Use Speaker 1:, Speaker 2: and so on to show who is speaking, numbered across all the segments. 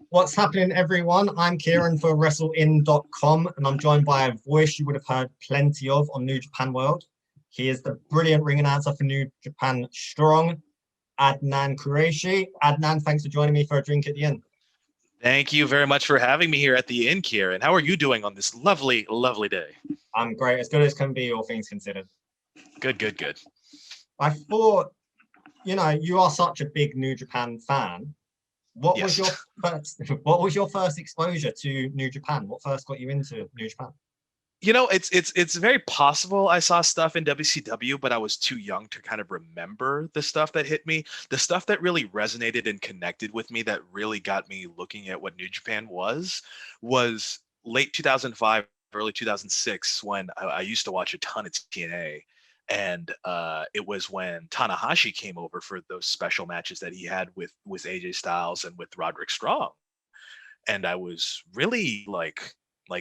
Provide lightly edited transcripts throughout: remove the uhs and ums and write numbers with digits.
Speaker 1: What's happening, everyone? I'm Kieran for WrestleIn.com, and I'm joined by a voice you would have heard plenty of on New Japan World. He is the brilliant ring announcer for New Japan Strong, Adnan Kureishy. Adnan, thanks for joining me for a drink at the inn.
Speaker 2: Thank you very much for having me here at the inn, Kieran. How are you doing on this lovely, lovely day?
Speaker 1: I'm great, as good as can be, all things considered.
Speaker 2: Good, good, good.
Speaker 1: I thought, you know, you are such a big New Japan fan. What was your first exposure to New Japan? What first got you into New Japan?
Speaker 2: You know, it's very possible I saw stuff in WCW, but I was too young to kind of remember the stuff that hit me. The stuff that really resonated and connected with me, that really got me looking at what New Japan was late 2005, early 2006, when I used to watch a ton of TNA. And it was when Tanahashi came over for those special matches that he had with AJ Styles and with Roderick Strong. And I was really like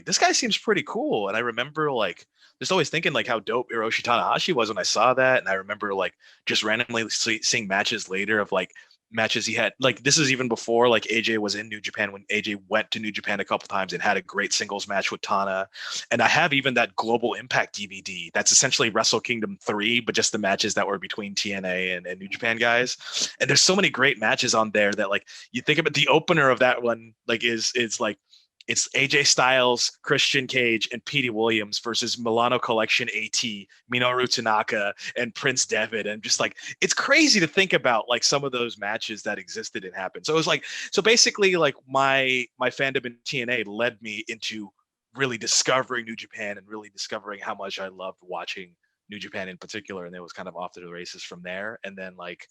Speaker 2: this guy seems pretty cool. And I remember like just always thinking like how dope Hiroshi Tanahashi was when I saw that. And I remember like just randomly seeing matches later of like matches he had. Like this is even before like AJ was in New Japan, when AJ went to New Japan a couple times and had a great singles match with Tana. And I have even that Global Impact DVD that's essentially Wrestle Kingdom 3, but just the matches that were between TNA and New Japan guys. And there's so many great matches on there that like you think about the opener of that one, like is like it's AJ Styles, Christian Cage, and Petey Williams versus Milano Collection AT, Minoru Tanaka, and Prince Devitt. And just like, it's crazy to think about like some of those matches that existed and happened. So it was like, so basically like my fandom in TNA led me into really discovering New Japan and really discovering how much I loved watching New Japan in particular. And it was kind of off to the races from there. And then like,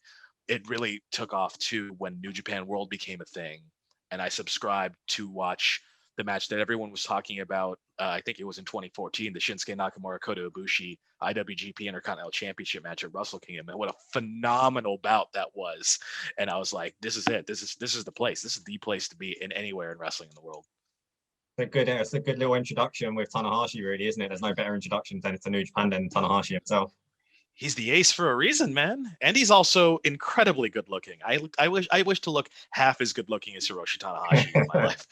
Speaker 2: it really took off too when New Japan World became a thing. And I subscribed to watch the match that everyone was talking about. I think it was in 2014, the Shinsuke Nakamura Kota Ibushi IWGP Intercontinental Championship match at Wrestle Kingdom, and what a phenomenal bout that was. And I was like, this is it. This is the place. This is the place to be in anywhere in wrestling in the world.
Speaker 1: It's a good little introduction with Tanahashi, really, isn't it? There's no better introduction to New Japan than Tanahashi himself.
Speaker 2: He's the ace for a reason, man. And he's also incredibly good looking. I wish to look half as good looking as Hiroshi Tanahashi in my life.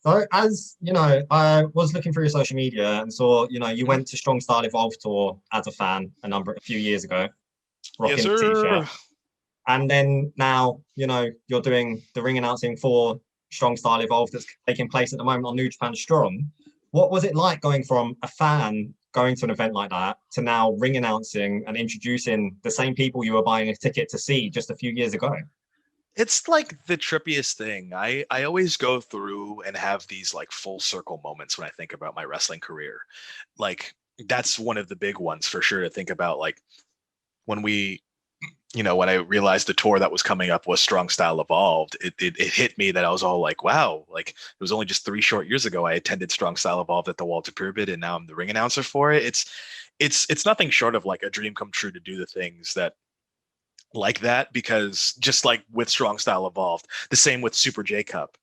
Speaker 1: So as you know, I was looking through your social media and saw, you know, you went to Strong Style Evolve tour as a fan a few years ago, rocking
Speaker 2: yes, sir.
Speaker 1: the t-shirt. And then now, you know, you're doing the ring announcing for Strong Style Evolve that's taking place at the moment on New Japan Strong. What was it like going from a fan going to an event like that to now ring announcing and introducing the same people you were buying a ticket to see just a few years ago?
Speaker 2: It's like the trippiest thing. I always go through and have these like full circle moments when I think about my wrestling career. Like that's one of the big ones for sure to think about. Like when when I realized the tour that was coming up was Strong Style Evolved, it hit me that I was all like, wow, like it was only just 3 short years ago I attended Strong Style Evolved at the Walter Pyramid, and now I'm the ring announcer for it. It's nothing short of like a dream come true to do the things that like that, because just like with Strong Style Evolved, the same with Super J Cup,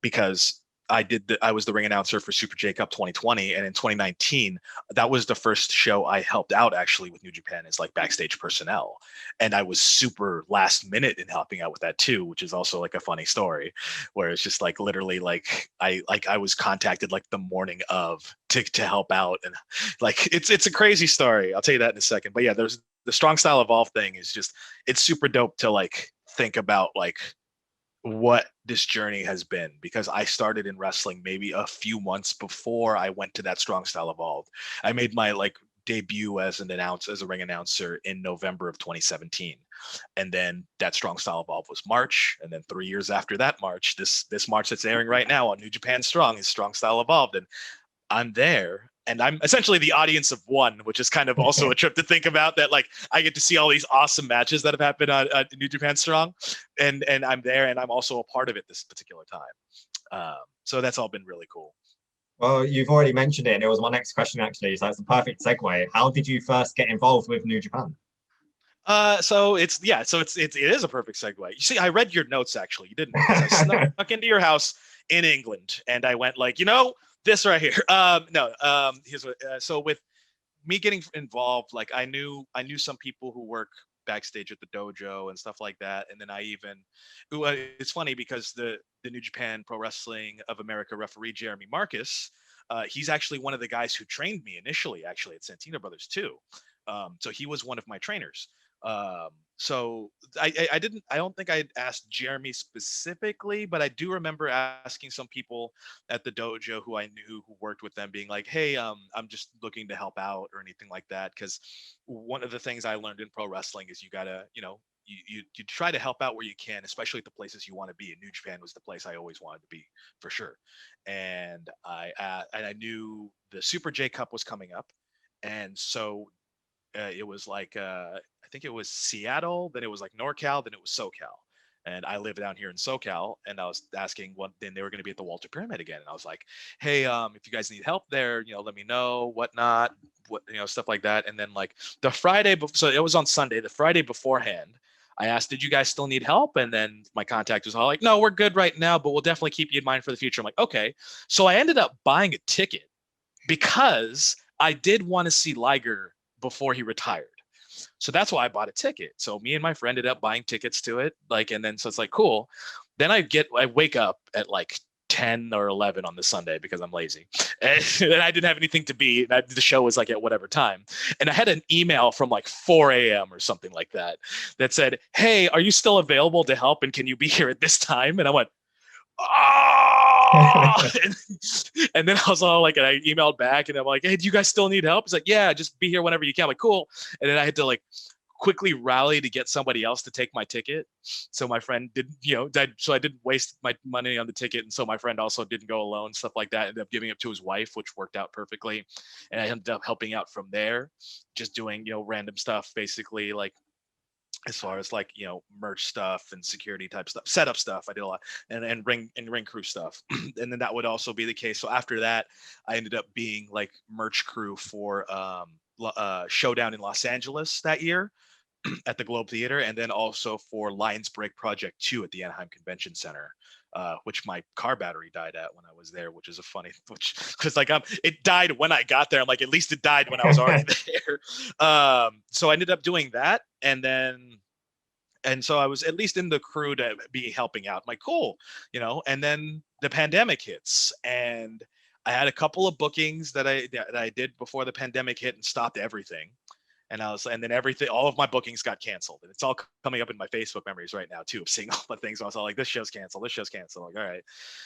Speaker 2: because I was the ring announcer for Super J Cup 2020, and in 2019 that was the first show I helped out actually with New Japan as like backstage personnel, and I was super last minute in helping out with that too, which is also like a funny story where it's just like literally like I was contacted like the morning of to help out, and like it's a crazy story. I'll tell you that in a second. But yeah, there's the Strong Style Evolve thing is just, it's super dope to like think about like what this journey has been, because I started in wrestling maybe a few months before I went to that Strong Style Evolved. I made my like debut as a ring announcer in November of 2017, and then that Strong Style Evolved was March, and then 3 years after that March, this March that's airing right now on New Japan Strong is Strong Style Evolved, and I'm there. And I'm essentially the audience of one, which is kind of also a trip to think about, that like I get to see all these awesome matches that have happened on New Japan Strong, and I'm there, and I'm also a part of it this particular time. So that's all been really cool.
Speaker 1: Well, you've already mentioned it, and it was my next question actually, so it's a perfect segue. How did you first get involved with New Japan?
Speaker 2: So it is a perfect segue. You see, I read your notes actually. You didn't. I snuck into your house in England, and I went like, this right here. Here's what. So with me getting involved, like I knew some people who work backstage at the dojo and stuff like that. And then I even, it's funny because the New Japan Pro Wrestling of America referee Jeremy Marcus, he's actually one of the guys who trained me initially, actually at Santino Brothers too. So he was one of my trainers. So I don't think I asked Jeremy specifically, but I do remember asking some people at the dojo who I knew who worked with them, being like, hey, I'm just looking to help out or anything like that. Because one of the things I learned in pro wrestling is you gotta, you try to help out where you can, especially at the places you want to be. And New Japan was the place I always wanted to be, for sure. And I knew the Super J Cup was coming up, and so it was like I think it was Seattle, then it was like NorCal, then it was SoCal. And I live down here in SoCal, and I was asking what then they were going to be at the Walter Pyramid again. And I was like, hey, if you guys need help there, let me know, whatnot, stuff like that. And then like the Friday before, so it was on Sunday, the Friday beforehand, I asked, did you guys still need help? And then my contact was all like, no, we're good right now, but we'll definitely keep you in mind for the future. I'm like, okay. So I ended up buying a ticket because I did want to see Liger before he retired. So that's why I bought a ticket. So me and my friend ended up buying tickets to it. And then so it's like, cool. Then I wake up at like 10 or 11 on the Sunday because I'm lazy. And I didn't have anything to be. The show was like at whatever time. And I had an email from like 4 a.m. or something like that said, hey, are you still available to help? And can you be here at this time? And I went, oh! and then I was all like, and I emailed back and I'm like, hey, do you guys still need help? It's like, yeah, just be here whenever you can. I'm like, cool. And then I had to like quickly rally to get somebody else to take my ticket. So my friend didn't, so I didn't waste my money on the ticket. And so my friend also didn't go alone, stuff like that. Ended up giving it to his wife, which worked out perfectly. And I ended up helping out from there, just doing, random stuff, basically like, as far as like merch stuff and security type stuff, setup stuff, I did a lot, and ring crew stuff. And then that would also be the case. So after that, I ended up being like merch crew for Showdown in Los Angeles that year at the Globe Theater, and then also for Lions Break Project 2 at the Anaheim Convention Center, which my car battery died at when I was there, which is a funny, because like it died when I got there. I'm like, at least it died when I was already there. So I ended up doing that, and so I was at least in the crew to be helping out. I'm like, cool, and then the pandemic hits, and I had a couple of bookings that I did before the pandemic hit and stopped everything. And then everything, all of my bookings got canceled, and it's all coming up in my Facebook memories right now too, of seeing all the things. I was all like, this show's canceled. Like, all right.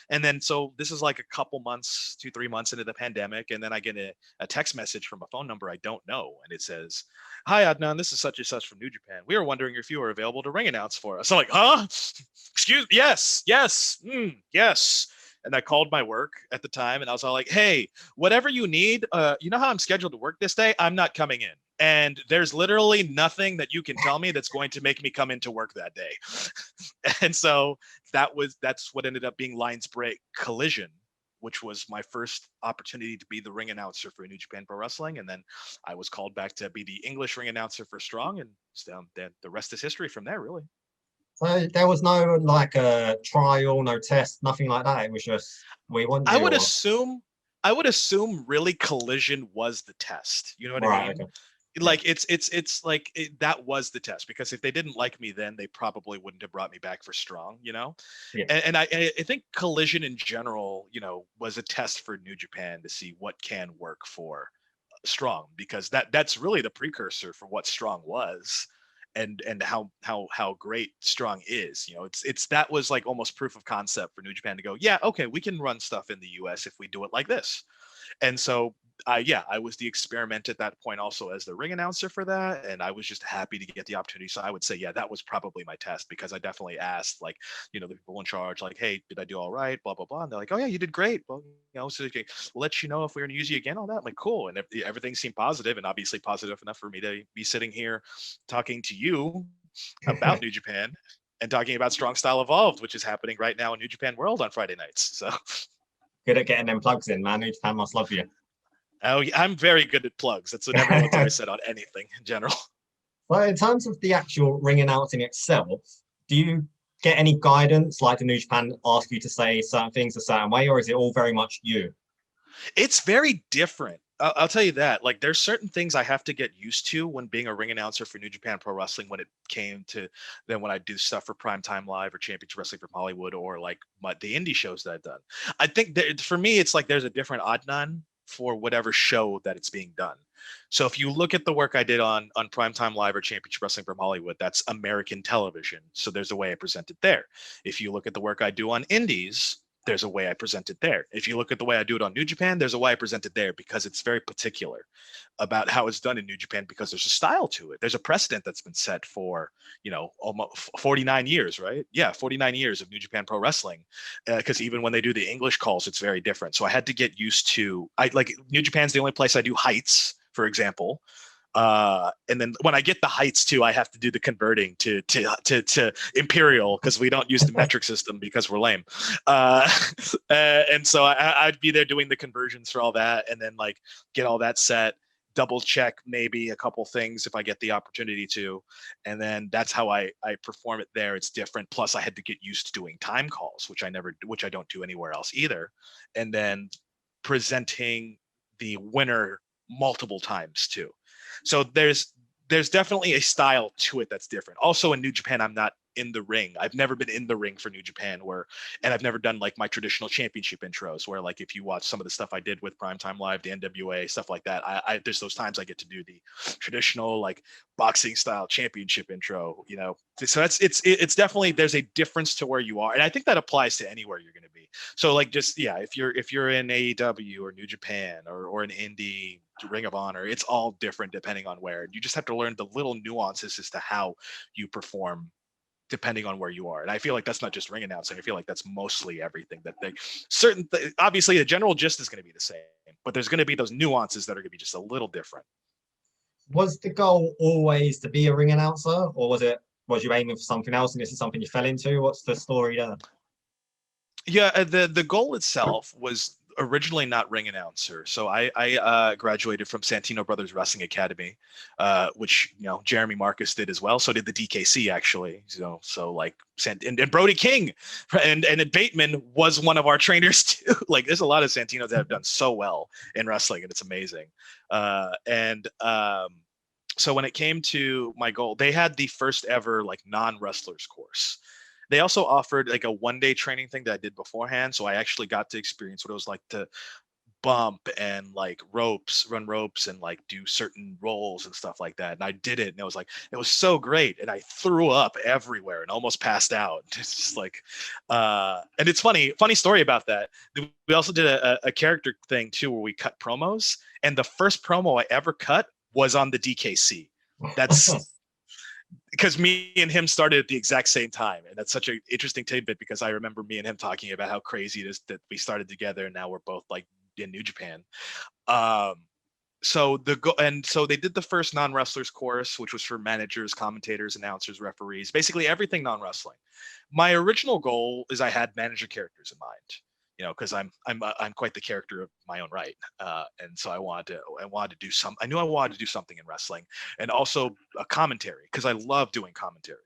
Speaker 2: And then, so this is like a couple months, 2-3 months into the pandemic. And then I get a text message from a phone number I don't know. And it says, hi, Adnan, this is such and such from New Japan. We were wondering if you were available to ring announce for us. I'm like, huh? Excuse, yes. Yes. And I called my work at the time, and I was all like, hey, whatever you need, you know how I'm scheduled to work this day? I'm not coming in. And there's literally nothing that you can tell me that's going to make me come into work that day. And so that's what ended up being Lions Break Collision, which was my first opportunity to be the ring announcer for New Japan Pro Wrestling. And then I was called back to be the English ring announcer for Strong, and then the rest is history from there, really.
Speaker 1: So there was no like a trial, no test, nothing like that. It was just we want.
Speaker 2: I would assume really Collision was the test. You know what I mean? Okay. Like it's like that was the test, because if they didn't like me then, they probably wouldn't have brought me back for Strong, Yeah. And I think Collision in general, was a test for New Japan to see what can work for Strong, because that's really the precursor for what Strong was. And how great Strong is, it's that was like almost proof of concept for New Japan to go, yeah, okay, we can run stuff in the US if we do it like this. And so I was the experiment at that point also as the ring announcer for that, and I was just happy to get the opportunity. So I would say, yeah, that was probably my test, because I definitely asked, like, the people in charge, like, hey, did I do all right, blah blah blah, and they're like, oh yeah, you did great. Well, so we'll let you know if we're going to use you again, all that. I'm like, cool. And everything seemed positive, and obviously positive enough for me to be sitting here talking to you about New Japan and talking about Strong Style Evolved, which is happening right now in New Japan World on Friday nights. So
Speaker 1: good at getting them plugs in, man. New Japan must love you.
Speaker 2: Oh, I'm very good at plugs. That's what everyone's always said on anything in general.
Speaker 1: Well, in terms of the actual ring announcing itself, do you get any guidance, like the New Japan ask you to say certain things a certain way, or is it all very much you?
Speaker 2: It's very different I'll tell you that, like, there's certain things I have to get used to when being a ring announcer for New Japan Pro Wrestling when it came to then when I do stuff for Primetime Live or Championship Wrestling from Hollywood or like the indie shows that I've done. I think that for me, it's like there's a different Adnan for whatever show that it's being done. So if you look at the work I did on Primetime Live or Championship Wrestling from Hollywood, that's American television. So there's a way I present it there. If you look at the work I do on indies, there's a way I present it there. If you look at the way I do it on New Japan, there's a way I present it there because it's very particular about how it's done in New Japan because there's a style to it. There's a precedent that's been set for, almost 49 years, right? Yeah, 49 years of New Japan Pro Wrestling. Because even when they do the English calls, it's very different. So I had to get used to, New Japan's the only place I do heights, for example. And then when I get the heights too, I have to do the converting to imperial because we don't use the metric system because we're lame. And so I'd be there doing the conversions for all that, and then like get all that set, double check maybe a couple things if I get the opportunity to, and then that's how I perform it there. It's different. Plus, I had to get used to doing time calls, which I don't do anywhere else either, and then presenting the winner multiple times too. So there's definitely a style to it that's different. Also in New Japan, I'm not in the ring. I've never been in the ring for New Japan and I've never done like my traditional championship intros where like if you watch some of the stuff I did with Primetime Live, the NWA, stuff like that, I there's those times I get to do the traditional like boxing style championship intro, So it's definitely, there's a difference to where you are. And I think that applies to anywhere you're going to be. So like just, yeah, if you're in AEW or New Japan or an indie, Ring of Honor, it's all different depending on where. You just have to learn the little nuances as to how you perform depending on where you are. And I feel like that's not just ring announcing. I feel like that's mostly everything that obviously the general gist is going to be the same, but there's going to be those nuances that are going to be just a little different.
Speaker 1: Was the goal always to be a ring announcer, or was you aiming for something else and this is something you fell into? What's the story there?
Speaker 2: Yeah, the goal itself was originally not ring announcer. So I graduated from Santino Brothers Wrestling Academy, which Jeremy Marcus did as well. So did the DKC actually. So like and Brody King and Bateman was one of our trainers too. Like there's a lot of Santinos that have done so well in wrestling, and it's amazing. So when it came to my goal, they had the first ever like non-wrestlers course. They also offered like a one-day training thing that I did beforehand. So I actually got to experience what it was like to bump and like run ropes and like do certain roles and stuff like that. And I did it, and it was so great. And I threw up everywhere and almost passed out. It's just like, and it's funny story about that. We also did a character thing too, where we cut promos. And the first promo I ever cut was on the DKC. That's because me and him started at the exact same time. And that's such an interesting tidbit because I remember me and him talking about how crazy it is that we started together and now we're both like in New Japan. So they did the first non-wrestlers course, which was for managers, commentators, announcers, referees, basically everything non-wrestling. My original goal is I had manager characters in mind, because I'm quite the character of my own right, and so I knew I wanted to do something in wrestling, and also a commentary because I love doing commentary.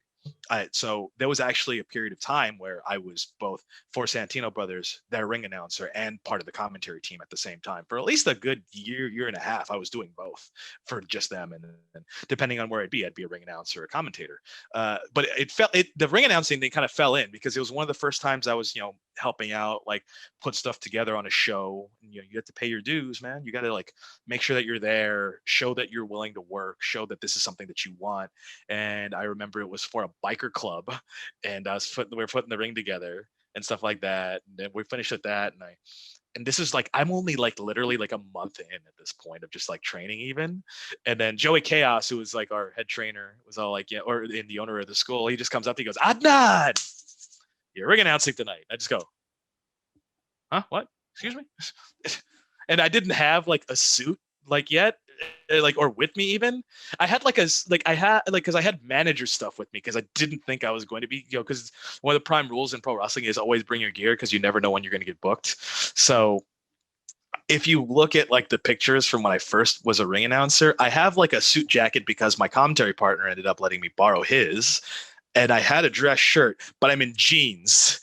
Speaker 2: So there was actually a period of time where I was both for Santino Brothers, their ring announcer, and part of the commentary team at the same time. For at least a good year and a half, I was doing both for just them. And depending on where I'd be a ring announcer or a commentator. But the ring announcing thing kind of fell in because it was one of the first times I was, helping out, like put stuff together on a show. And, you have to pay your dues, man. You got to like make sure that you're there, show that you're willing to work, show that this is something that you want. And I remember it was for a biker club, and we were putting the ring together and stuff like that. And then we finished at that, and this is like I'm only like literally like a month in at this point of just like training even. And then Joey Chaos, who was like our head trainer, was all like, or in the owner of the school, he just comes up, he goes, Adnan, you're ring announcing tonight. I just go, huh? What? Excuse me? And I didn't have like a suit like yet, like, or with me even. I had because I had manager stuff with me because I didn't think I was going to be, because one of the prime rules in pro wrestling is always bring your gear because you never know when you're going to get booked. So if you look at like the pictures from when I first was a ring announcer, I have like a suit jacket because my commentary partner ended up letting me borrow his, and I had a dress shirt, but I'm in jeans.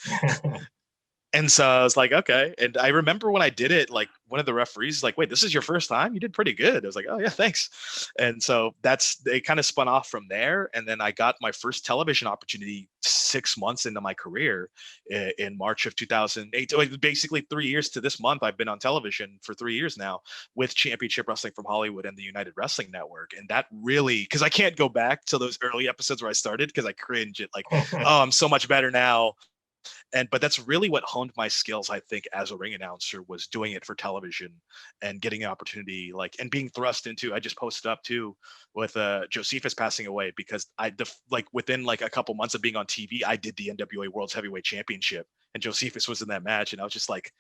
Speaker 2: And so I was like, okay. And I remember when I did it, like one of the referees was like, wait, this is your first time? You did pretty good. I was like, oh yeah, thanks. And so they kind of spun off from there. And then I got my first television opportunity 6 months into my career in March of 2008. So basically 3 years to this month, I've been on television for 3 years now with Championship Wrestling from Hollywood and the United Wrestling Network. And that really, because I can't go back to those early episodes where I started because I cringe at like, oh, I'm so much better now. But that's really what honed my skills, I think, as a ring announcer, was doing it for television and getting an opportunity, like, and being thrust into. I just posted up too with Josephus passing away, because like within like a couple months of being on TV, I did the NWA World's Heavyweight Championship, and Josephus was in that match, and I was just like,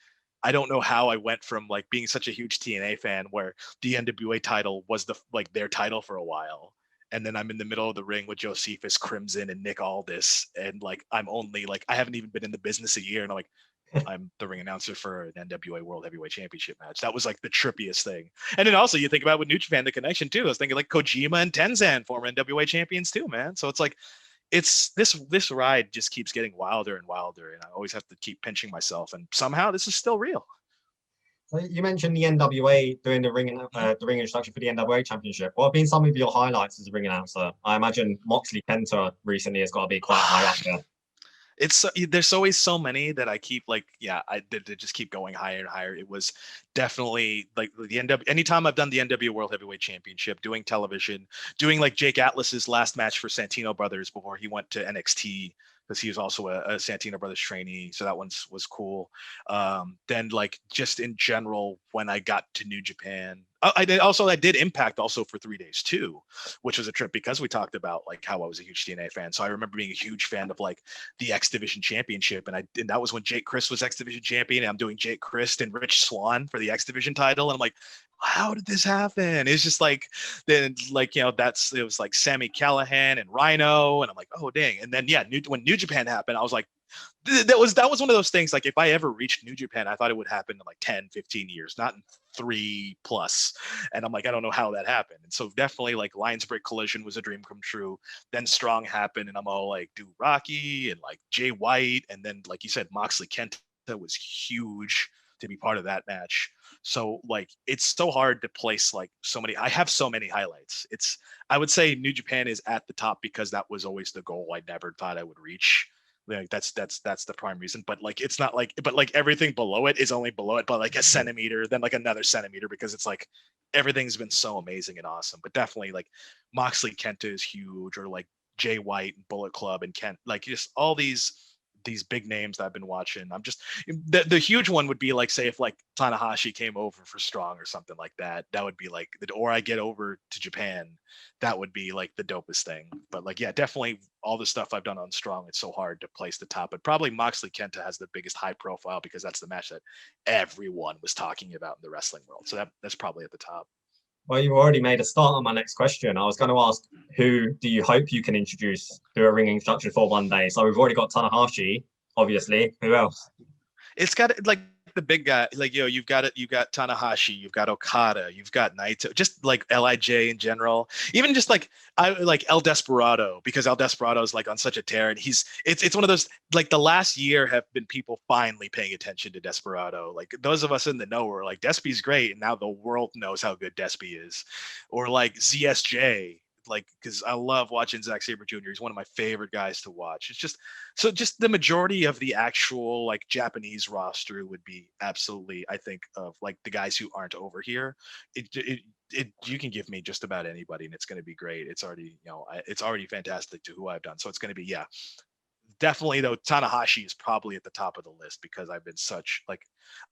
Speaker 2: I don't know how I went from like being such a huge TNA fan where the NWA title was their title for a while, and then I'm in the middle of the ring with Josephus, Crimson, and Nick Aldis, and like I haven't even been in the business a year, and I'm the ring announcer for an NWA World Heavyweight Championship match. That was like the trippiest thing. And then also you think about with New Japan, the connection too. I was thinking like Kojima and Tenzan, former NWA champions too, man. So it's like this ride just keeps getting wilder and wilder, and I always have to keep pinching myself, and somehow this is still real.
Speaker 1: So you mentioned the NWA doing the ring introduction for the NWA Championship. What have been some of your highlights as a ring announcer? I imagine Moxley KENTA recently has got to be quite high up there.
Speaker 2: There's always so many that I keep like, yeah, they just keep going higher and higher. It was definitely like anytime I've done the NWA World Heavyweight Championship, doing television, doing like Jake Atlas's last match for Santino Brothers before he went to NXT, because he was also a Santino Brothers trainee. So that was cool. Then like just in general, when I got to New Japan, I did Impact also for 3 days too, which was a trip because we talked about like how I was a huge TNA fan. So I remember being a huge fan of like the X Division Championship. And that was when Jake Crist was X Division champion. And I'm doing Jake Crist and Rich Swann for the X Division title. And I'm like, how did this happen? It's just like, then like, it was like Sami Callihan and Rhino. And I'm like, oh dang. And then, yeah, when New Japan happened, I was like, that was one of those things. Like if I ever reached New Japan, I thought it would happen in like 10, 15 years, not in 3+. And I'm like, I don't know how that happened. And so definitely like Lions Break Collision was a dream come true. Then Strong happened, and I'm all like, dude, Rocky and like Jay White. And then, like you said, Moxley KENTA was huge to be part of that match. So like, it's so hard to place like I have so many highlights. I would say New Japan is at the top because that was always the goal I never thought I would reach. Like that's the prime reason. But like, it's not like, but like everything below it is only below it by like a centimeter, then like another centimeter, because it's like everything's been so amazing and awesome. But definitely like Moxley KENTA is huge, or like Jay White and Bullet Club and Kent, like just all these big names that I've been watching. I'm just the huge one would be like, say if like Tanahashi came over for Strong or something like that, that would be like or I get over to Japan, that would be like the dopest thing. But like, yeah, definitely all the stuff I've done on Strong, it's so hard to place the top, but probably Moxley KENTA has the biggest high profile because that's the match that everyone was talking about in the wrestling world. So that's probably at the top.
Speaker 1: Well, you've already made a start on my next question. I was going to ask, who do you hope you can introduce to a ring introduction for one day? So we've already got Tanahashi, obviously. Who else?
Speaker 2: It's got like the big guy, like, you've got Tanahashi, you've got Okada, you've got Naito, just like LIJ in general, even just like I like El Desperado, because El Desperado is like on such a tear, and it's one of those, like the last year have been people finally paying attention to Desperado. Like those of us in the know were like, Despy's great, and now the world knows how good Despy is. Or like ZSJ, like, because I love watching Zack Sabre Jr. He's one of my favorite guys to watch. It's just the majority of the actual like Japanese roster would be absolutely, I think, of like the guys who aren't over here. You can give me just about anybody, and it's going to be great. It's already, it's already fantastic to who I've done. So it's going to be, yeah, definitely though. Tanahashi is probably at the top of the list because I've been such like,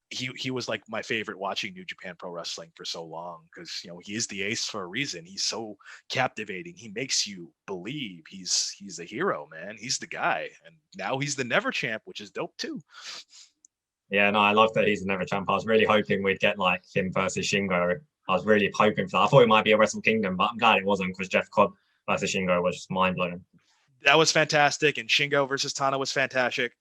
Speaker 2: he was like my favorite watching New Japan Pro Wrestling for so long, because he is the ace for a reason. He's so captivating. He makes you believe he's the hero, man. He's the guy, and now he's the Never Champ, which is dope too.
Speaker 1: Yeah, no, I love that he's the Never Champ. I was really hoping we'd get like him versus Shingo. I was really hoping for that. I thought it might be a Wrestle Kingdom, but I'm glad it wasn't, because Jeff Cobb versus Shingo was just mind blowing.
Speaker 2: That was fantastic, and Shingo versus Tana was fantastic.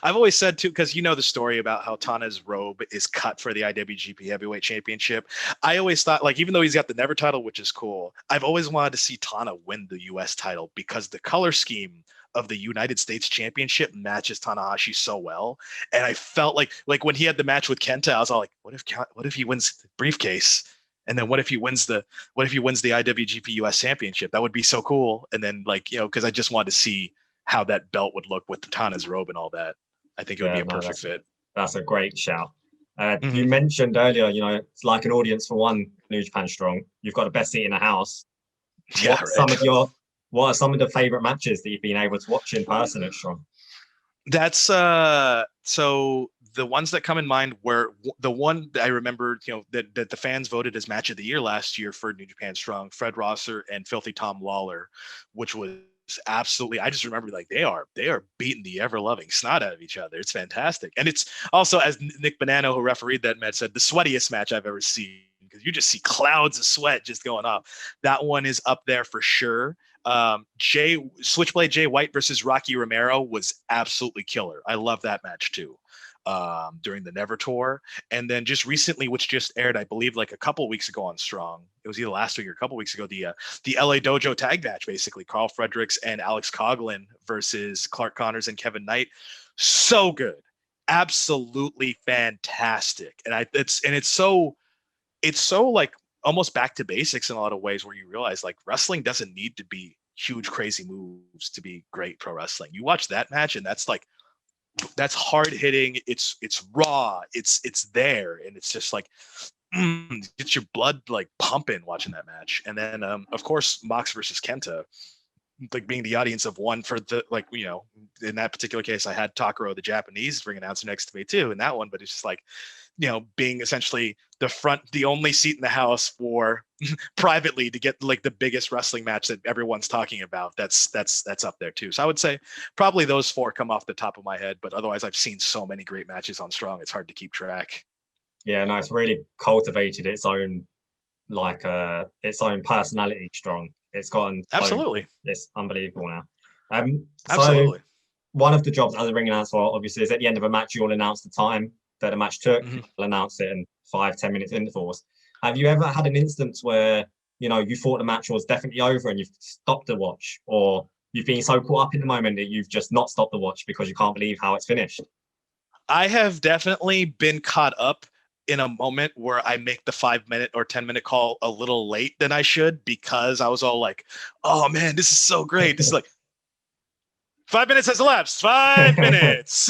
Speaker 2: I've always said too, because you know the story about how Tana's robe is cut for the IWGP Heavyweight Championship. I always thought, like, even though he's got the Never title, which is cool, I've always wanted to see Tana win the US title because the color scheme of the United States Championship matches Tanahashi so well. And I felt like when he had the match with Kenta, I was all like, what if he wins the briefcase? And then what if he wins the IWGP US Championship? That would be so cool. And then, like, you know, because I just wanted to see how that belt would look with Tana's robe and all that. I think it would be a perfect fit.
Speaker 1: That's a great shout. You mentioned earlier, you know, it's like an audience for one, New Japan Strong. You've got the best seat in the house.
Speaker 2: Yeah,
Speaker 1: what are some of the favorite matches that you've been able to watch in person at Strong?
Speaker 2: That's so the ones that come in mind were the one that I remember, you know, that the fans voted as match of the year last year for New Japan Strong, Fred Rosser and Filthy Tom Lawler, which was absolutely, I just remember, like, they are beating the ever loving snot out of each other. It's fantastic. And it's also, as Nick Bonanno, who refereed that match, said, the sweatiest match I've ever seen, because you just see clouds of sweat just going off. That one is up there for sure. Switchblade Jay White versus Rocky Romero was absolutely killer. I love that match too. During the Never Tour, and then just recently, which just aired, I believe, like a couple weeks ago on Strong. It was either last week or a couple weeks ago. The LA Dojo tag match, basically, Carl Fredericks and Alex Coughlin versus Clark Connors and Kevin Knight. So good, absolutely fantastic, and it's so like almost back to basics in a lot of ways, where you realize, like, wrestling doesn't need to be huge, crazy moves to be great pro wrestling. You watch that match, and that's that's hard hitting. It's raw. It's there, and it's just like gets your blood like pumping watching that match. And then of course, Mox versus Kenta, like being the audience of one for the, like, you know, in that particular case, I had Takaro, the Japanese ring announcer, next to me too in that one. But it's just like, you know, being essentially the only seat in the house for privately to get like the biggest wrestling match that everyone's talking about. That's up there too. So I would say probably those four come off the top of my head, but otherwise I've seen so many great matches on Strong, it's hard to keep track.
Speaker 1: Yeah, no, it's really cultivated its own personality. Strong. It's gotten
Speaker 2: absolutely.
Speaker 1: It's unbelievable now.
Speaker 2: Absolutely.
Speaker 1: So one of the jobs as a ring announcer, obviously, is at the end of a match, you'll announce the time that the match took. You'll announce it in 5-10 minutes intervals. Have you ever had an instance where, you know, you thought the match was definitely over and you've stopped the watch, or you've been so caught up in the moment that you've just not stopped the watch because you can't believe how it's finished?
Speaker 2: I have definitely been caught up in a moment where I make the 5-minute or 10-minute call a little late than I should, because I was all like, oh man, this is so great. This is like, 5 minutes has elapsed. 5 minutes.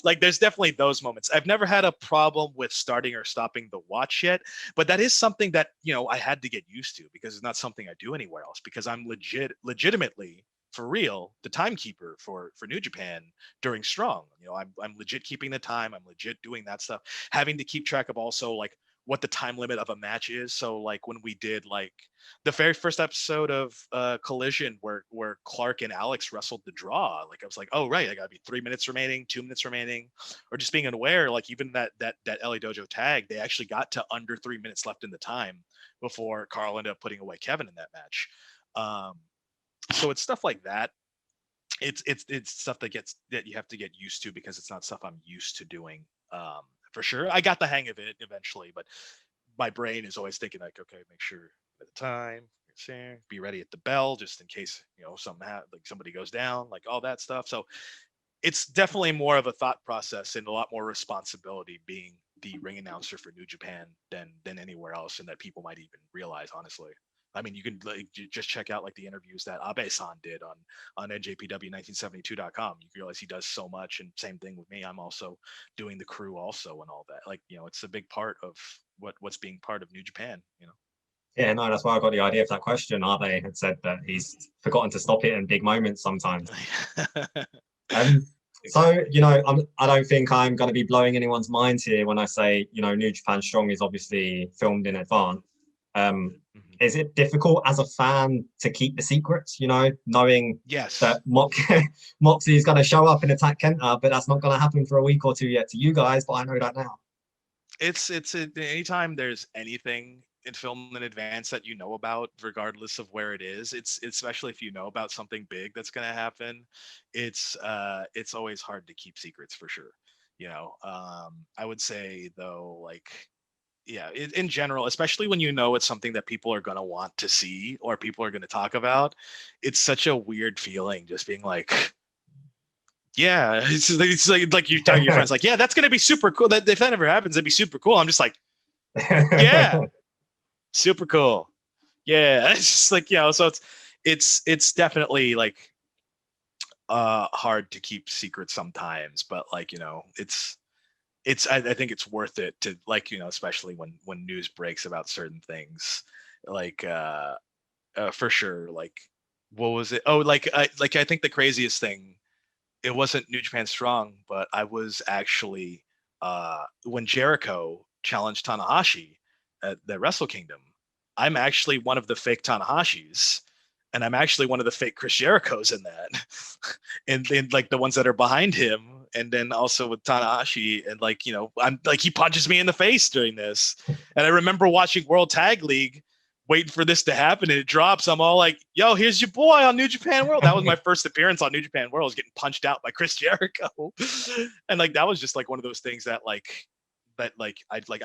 Speaker 2: Like, there's definitely those moments. I've never had a problem with starting or stopping the watch yet, but that is something that, you know, I had to get used to, because it's not something I do anywhere else, because I'm legitimately, for real, the timekeeper for New Japan during Strong. You know, I'm legit keeping the time. I'm legit doing that stuff. Having to keep track of also, like, what the time limit of a match is. So, like, when we did, like, the very first episode of Collision where Clark and Alex wrestled the draw, like, I was like, oh right, I gotta be 3 minutes remaining, 2 minutes remaining, or just being unaware, like, even that LA Dojo tag, they actually got to under 3 minutes left in the time before Carl ended up putting away Kevin in that match. So it's stuff like that. It's stuff that you have to get used to, because it's not stuff I'm used to doing. For sure, I got the hang of it eventually, but my brain is always thinking, like, okay, make sure at the time, be ready at the bell just in case, you know, like somebody goes down, like all that stuff. So it's definitely more of a thought process and a lot more responsibility being the ring announcer for New Japan than anywhere else, and that people might even realize, honestly. I mean, you can, like, just check out, like, the interviews that Abe-san did on NJPW1972.com. You realize he does so much, and same thing with me. I'm also doing the crew also and all that. Like, you know, it's a big part of what's being part of New Japan, you know?
Speaker 1: Yeah, no, that's why I got the idea of that question. Abe had said that he's forgotten to stop it in big moments sometimes. So, you know, I don't think I'm going to be blowing anyone's minds here when I say, you know, New Japan Strong is obviously filmed in advance. Is it difficult as a fan to keep the secrets, you know, knowing that Moxley is going to show up and attack Kenta, but that's not going to happen for a week or two yet to you guys, but I know that now.
Speaker 2: It's anytime there's anything filmed in advance that you know about, regardless of where it is. It's especially if you know about something big that's going to happen. It's always hard to keep secrets for sure. I would say though, like, yeah, in general, especially when you know it's something that people are going to want to see or people are going to talk about, it's such a weird feeling just being like, yeah, it's like you telling your friends like, yeah, that's going to be super cool. That if that ever happens, it'd be super cool. I'm just like, yeah, super cool. Yeah, it's just like, so it's definitely like hard to keep secrets sometimes, but like, I think it's worth it to, like, especially when news breaks about certain things, like for sure. Like, what was it? Oh, I think the craziest thing, it wasn't New Japan Strong, but I was actually when Jericho challenged Tanahashi at the Wrestle Kingdom, I'm actually one of the fake Tanahashis, and I'm actually one of the fake Chris Jerichos in that, and like the ones that are behind him, and then also with Tanahashi, and like, I'm like, he punches me in the face during this, and I remember watching World Tag League, waiting for this to happen, and it drops. I'm all like, yo, here's your boy on New Japan World. That was my first appearance on New Japan World, was getting punched out by Chris Jericho. And like, that was just like one of those things that I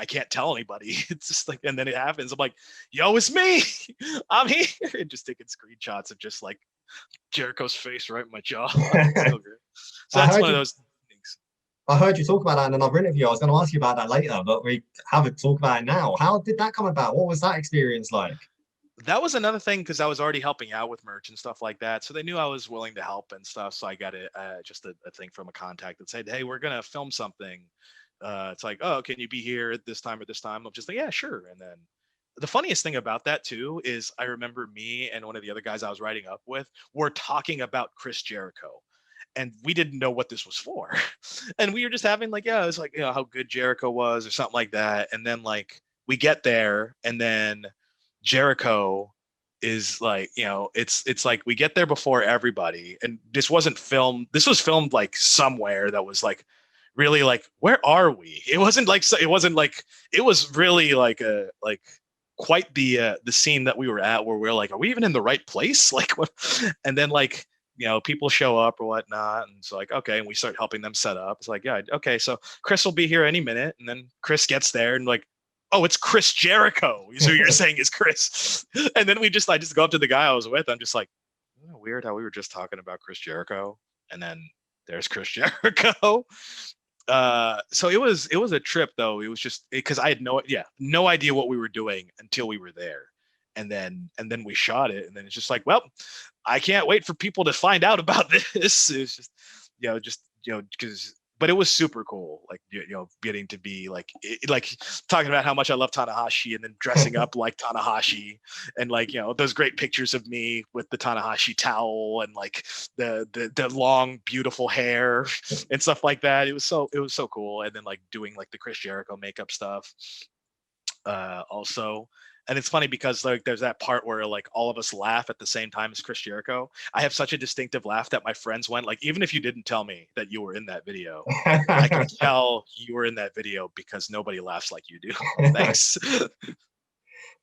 Speaker 2: can't tell anybody. It's just like, and then it happens. I'm like, yo, it's me. I'm here. And just taking screenshots of just like Jericho's face right in my jaw. So good. So that's one of those things.
Speaker 1: I heard you talk about that in another interview. I was going to ask you about that later, but we haven't talked about it now. How did that come about? What was that experience like?
Speaker 2: That was another thing, because I was already helping out with merch and stuff like that, so they knew I was willing to help and stuff. So I got just a thing from a contact that said, hey, we're gonna film something. It's like, oh, can you be here at this time or this time? I'm just like, yeah, sure. And then the funniest thing about that too is I remember me and one of the other guys I was writing up with were talking about Chris Jericho, and we didn't know what this was for. And we were just having like, yeah, it's like, how good Jericho was or something like that. And then like we get there, and then Jericho is like, it's like we get there before everybody, and this wasn't filmed. This was filmed like somewhere that was like really like, where are we? It wasn't like, it wasn't like, it was really like quite the scene that we were at, where we're like, are we even in the right place? Like, what? And then like, people show up or whatnot, and it's like, okay, and we start helping them set up. It's like, yeah, okay, so Chris will be here any minute. And then Chris gets there, and like, oh, it's Chris Jericho. Is who you're saying is Chris. And then I just go up to the guy I was with. I'm just like, weird how we were just talking about Chris Jericho, and then there's Chris Jericho. So it was a trip though. It was just because I had no idea what we were doing until we were there. And then we shot it, and then it's just like, well, I can't wait for people to find out about this. It's just, because, but it was super cool, like, getting to be like talking about how much I love Tanahashi, and then dressing up like Tanahashi, and like, those great pictures of me with the Tanahashi towel, and like the long beautiful hair and stuff like that. It was so cool. And then like doing like the Chris Jericho makeup stuff also. And it's funny because like there's that part where like all of us laugh at the same time as Chris Jericho. I have such a distinctive laugh that my friends went like, even if you didn't tell me that you were in that video, I can tell you were in that video because nobody laughs like you do. Thanks.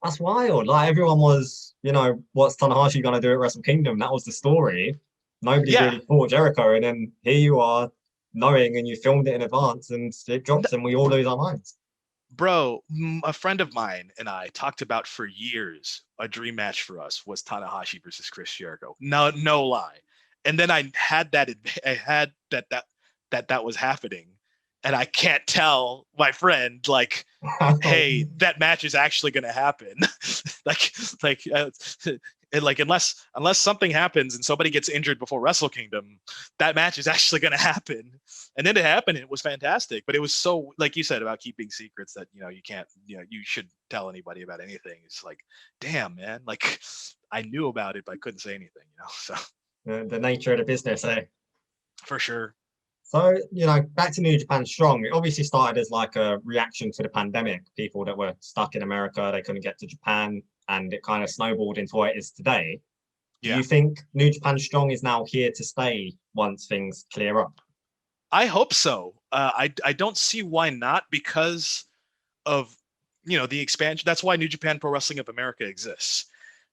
Speaker 1: That's wild. Like, everyone was, what's Tanahashi gonna do at Wrestle Kingdom? That was the story. Nobody really thought Jericho, and then here you are, knowing, and you filmed it in advance, and it drops, and we all lose our minds.
Speaker 2: Bro, a friend of mine and I talked about for years, a dream match for us was Tanahashi versus Chris Jericho. No lie. And then I had that was happening, and I can't tell my friend like, hey, that match is actually going to happen. And like, unless something happens and somebody gets injured before Wrestle Kingdom, that match is actually going to happen. And then it happened, and it was fantastic. But it was so, like you said, about keeping secrets, that you can't, you shouldn't tell anybody about anything. It's like, damn, man, like, I knew about it, but I couldn't say anything. So
Speaker 1: the nature of the business, eh?
Speaker 2: For sure.
Speaker 1: So, back to New Japan Strong, it obviously started as like a reaction to the pandemic. People that were stuck in America, they couldn't get to Japan, and it kind of snowballed into what it is today. Do you think New Japan Strong is now here to stay once things clear up?
Speaker 2: I hope so. I don't see why not, because of the expansion. That's why New Japan Pro Wrestling of America exists.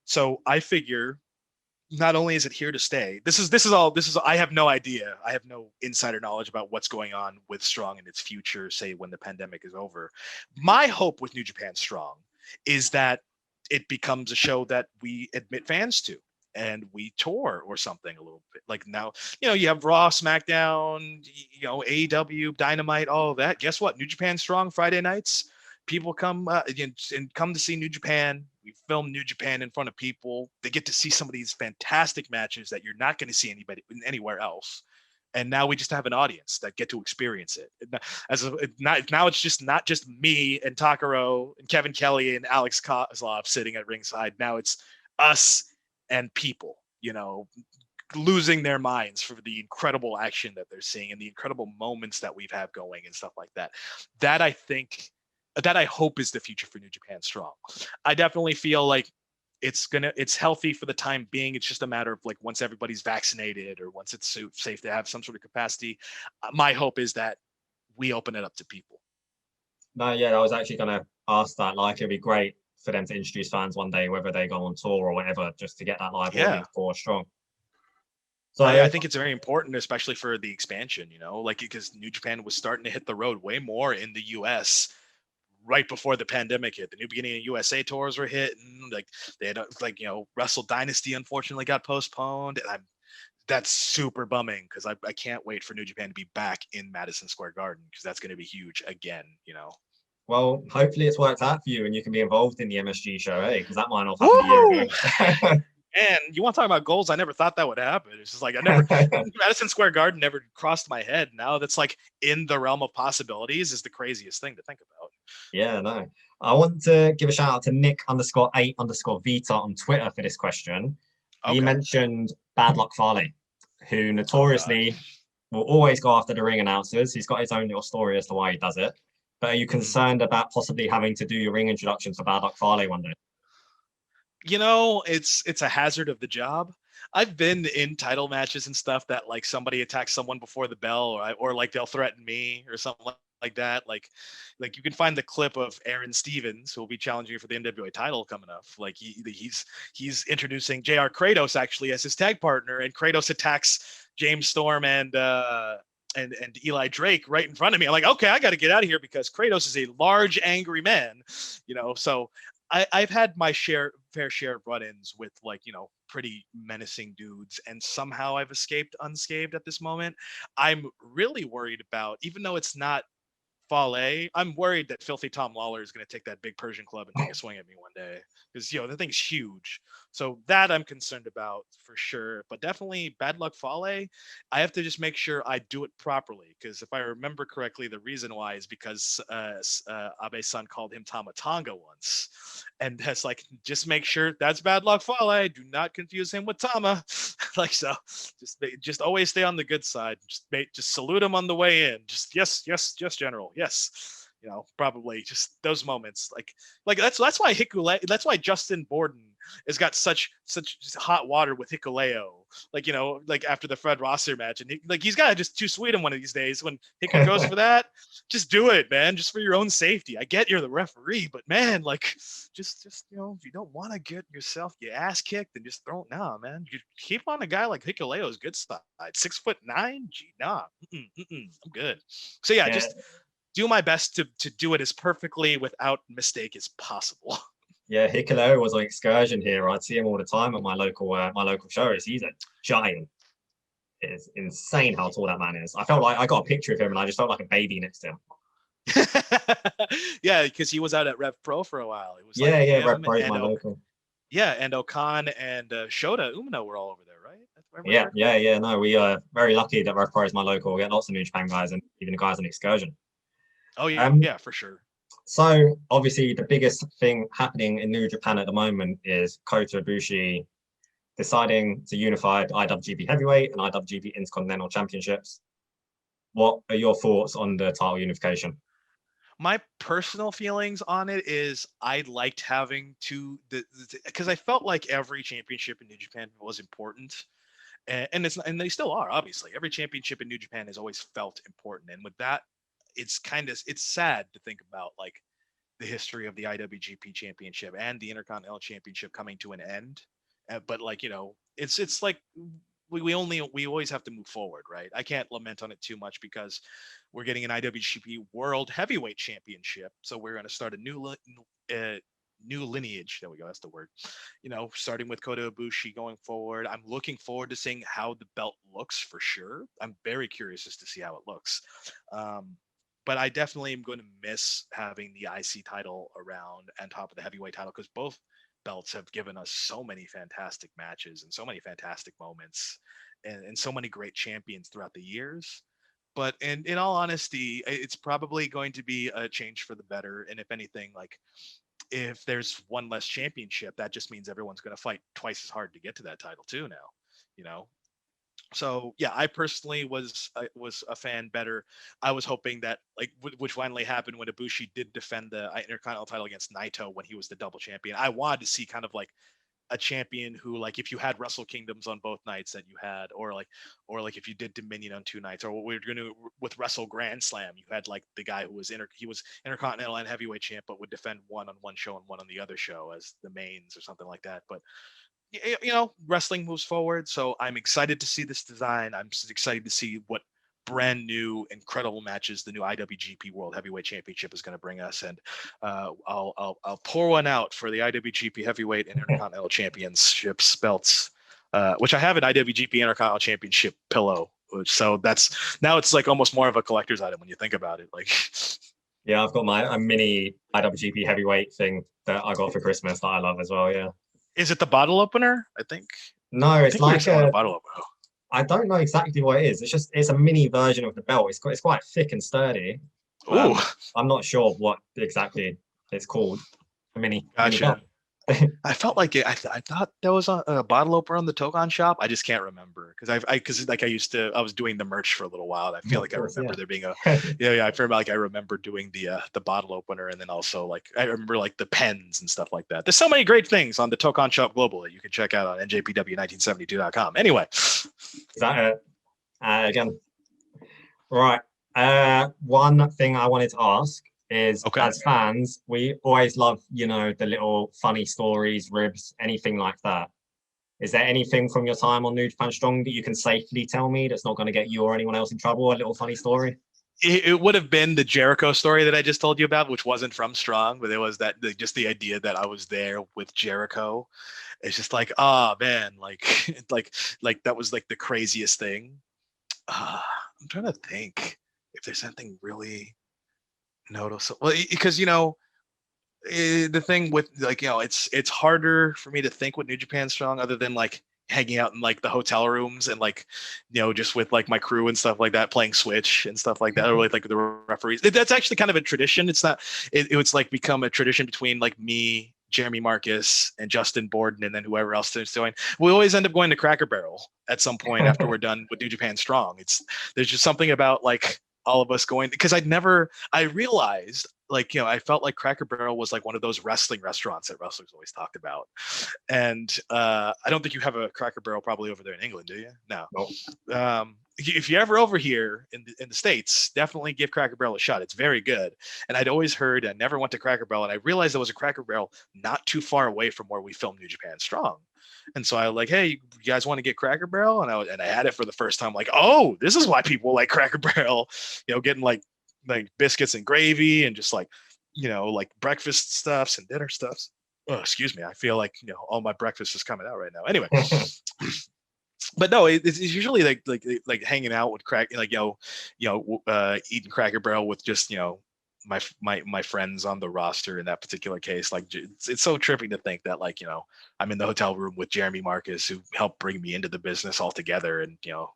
Speaker 2: So I figure not only is it here to stay, this is I have no idea. I have no insider knowledge about what's going on with Strong and its future, say when the pandemic is over. My hope with New Japan Strong is that it becomes a show that we admit fans to and we tour or something a little bit. Like now, you have Raw, SmackDown, AEW, Dynamite, all of that. Guess what? New Japan Strong Friday nights. People come and come to see New Japan. We film New Japan in front of people. They get to see some of these fantastic matches that you're not going to see anywhere else. And now we just have an audience that get to experience it. Now it's just not just me and Takaro and Kevin Kelly and Alex Kozlov sitting at ringside. Now it's us and people, losing their minds for the incredible action that they're seeing and the incredible moments that we've had going and stuff like that. That I hope is the future for New Japan Strong. I definitely feel like it's healthy for the time being. It's just a matter of like once everybody's vaccinated or once it's safe to have some sort of capacity. My hope is that we open it up to people.
Speaker 1: No, yeah, I was actually going to ask that. Like, it'd be great for them to introduce fans one day, whether they go on tour or whatever, just to get that live audience for Strong.
Speaker 2: So I think it's very important, especially for the expansion, because New Japan was starting to hit the road way more in the US right before the pandemic hit. The new beginning of USA tours were hitting. Like they had Wrestle Dynasty unfortunately got postponed. And that's super bumming because I can't wait for New Japan to be back in Madison Square Garden because that's going to be huge again,
Speaker 1: Well, hopefully it's worked out for you and you can be involved in the MSG show, because that might not happen a year ago.
Speaker 2: And you want to talk about goals? I never thought that would happen. It's just like Madison Square Garden never crossed my head. Now that's like in the realm of possibilities is the craziest thing to think about.
Speaker 1: Yeah, no. I want to give a shout out to Nick_8_Vita on Twitter for this question. Okay. He mentioned Bad Luck Fale, who notoriously will always go after the ring announcers. He's got his own little story as to why he does it. But are you concerned about possibly having to do your ring introductions for Bad Luck Fale one day?
Speaker 2: It's a hazard of the job. I've been in title matches and stuff that like somebody attacks someone before the bell or like they'll threaten me or something like that. Like you can find the clip of Aaron Stevens who will be challenging for the NWA title coming up. Like he's introducing JR Kratos actually as his tag partner, and Kratos attacks James Storm and Eli Drake right in front of me. I'm like, okay, I got to get out of here because Kratos is a large, angry man, so I've had my fair share of run-ins with pretty menacing dudes, and somehow I've escaped unscathed at this moment. I'm really worried about, even though it's not Fale, I'm worried that Filthy Tom Lawler is going to take that big Persian club and take a swing at me one day because the thing's huge. So that I'm concerned about for sure. But definitely Bad Luck Fale, I have to just make sure I do it properly because if I remember correctly, the reason why is because Abe's son called him Tamatanga once, and that's like just make sure that's Bad Luck Fale. Do not confuse him with Tama. Just always stay on the good side. Just salute him on the way in. Just yes, General. Yes, probably just those moments. Like that's why that's why Justin Borden has got such hot water with Hikuleo. Like after the Fred Rosser match, and he's got to just too sweet him one of these days when Hiku goes for that. Just do it, man, just for your own safety. I get you're the referee, but man, just if you don't want to get yourself your ass kicked, then just throw it. Nah, man, you keep on a guy like Hikuleo's good side. 6'9", nah, I'm good. So yeah, just do my best to do it as perfectly without mistake as possible.
Speaker 1: Yeah, Hikuleo was on excursion here. I'd see him all the time at my local shows. He's a giant. It is insane how tall that man is. I felt like I got a picture of him and I just felt like a baby next to him.
Speaker 2: Yeah, because he was out at Rev Pro for a while. It was
Speaker 1: Rev Pro is my local.
Speaker 2: Yeah, and Okan and Shota Umino were all over there, right?
Speaker 1: Yeah. No, we are very lucky that Rev Pro is my local. We get lots of New Japan guys and even the guys on excursion.
Speaker 2: Oh yeah, for sure.
Speaker 1: So obviously the biggest thing happening in New Japan at the moment is Kota Ibushi deciding to unify the IWGP Heavyweight and IWGP Intercontinental Championships. What are your thoughts on the title unification?
Speaker 2: My personal feelings on it is I liked having because I felt like every championship in New Japan was important. And they still are, obviously. Every championship in New Japan has always felt important. And with that, it's sad to think about, like, the history of the IWGP Championship and the Intercontinental Championship coming to an end. But like, you know, it's like we always have to move forward, right? I can't lament on it too much because we're getting an IWGP World Heavyweight Championship, so we're going to start a new lineage. There we go. That's the word. You know, starting with Kota Ibushi going forward. I'm looking forward to seeing how the belt looks for sure. I'm very curious as to see how it looks. But I definitely am going to miss having the IC title around on top of the heavyweight title, because both belts have given us so many fantastic matches and so many fantastic moments and so many great champions throughout the years. But in all honesty, it's probably going to be a change for the better. And if anything, like if there's one less championship, that just means everyone's going to fight twice as hard to get to that title too now, you know? So yeah, I personally was a fan better. I was hoping that like which finally happened when Ibushi did defend the Intercontinental title against Naito when he was the double champion. I wanted to see kind of like a champion who, like, if you had Wrestle Kingdoms on both nights that you had, or like if you did Dominion on 2 nights, or what we were going to with Wrestle Grand Slam, you had like the guy who was he was Intercontinental and Heavyweight champ, but would defend one on one show and one on the other show as the mains or something like that. But you know, wrestling moves forward, so I'm excited to see this design. I'm excited to see what brand new incredible matches the new IWGP World Heavyweight Championship is going to bring us, and I'll pour one out for the IWGP Heavyweight and Intercontinental Championships belts, which I have an IWGP Intercontinental Championship pillow, so that's now it's like almost more of a collector's item when you think about it. Like,
Speaker 1: yeah, I've got a mini IWGP Heavyweight thing that I got for Christmas that I love as well. Yeah.
Speaker 2: Is it the bottle opener? I think.
Speaker 1: No, it's like
Speaker 2: a bottle opener.
Speaker 1: I don't know exactly what it is. It's a mini version of the belt. It's quite thick and sturdy. I'm not sure what exactly it's called. A mini.
Speaker 2: Gotcha.
Speaker 1: Mini belt.
Speaker 2: I felt like it. I thought there was a bottle opener on the Togon shop. I just can't remember because I was doing the merch for a little while. And I feel like I remember there being a I feel like I remember doing the bottle opener, and then also like I remember like the pens and stuff like that. There's so many great things on the Togon shop global that you can check out on NJPW1972.com. Anyway,
Speaker 1: is that it? Again, right. One thing I wanted to ask is, as fans, we always love, you know, the little funny stories, ribs, anything like that. Is there anything from your time on New Japan Strong that you can safely tell me that's not going to get you or anyone else in trouble? A little funny story?
Speaker 2: It would have been the Jericho story that I just told you about, which wasn't from Strong, but it was just the idea that I was there with Jericho. It's just like, oh man, like that was like the craziest thing. I'm trying to think if there's anything really noticeable. Well, because you know, the thing with like, you know, it's harder for me to think with New Japan Strong other than like hanging out in like the hotel rooms and like, you know, just with like my crew and stuff like that, playing Switch and stuff like that, or with like the referees. That's actually kind of a tradition. It's not. It's like become a tradition between like me, Jeremy Marcus, and Justin Borden, and then whoever else is doing. We always end up going to Cracker Barrel at some point after we're done with New Japan Strong. There's just something about like all of us going, because I realized, like, you know, I felt like Cracker Barrel was like one of those wrestling restaurants that wrestlers always talked about. And I don't think you have a Cracker Barrel probably over there in England, do you? No. Nope. If you're ever over here in the States, definitely give Cracker Barrel a shot. It's very good. And I'd always heard, I never went to Cracker Barrel, and I realized there was a Cracker Barrel not too far away from where we filmed New Japan Strong. And so I was like, hey, you guys want to get Cracker Barrel? And I had it for the first time, like, oh, this is why people like Cracker Barrel, you know, getting like biscuits and gravy and just like, you know, like breakfast stuffs and dinner stuffs. Oh, excuse me. I feel like, you know, all my breakfast is coming out right now. Anyway. But no, it's usually like hanging out with eating Cracker Barrel with just, you know, my friends on the roster in that particular case. Like, it's so tripping to think that, like, you know, I'm in the hotel room with Jeremy Marcus, who helped bring me into the business altogether, and you know,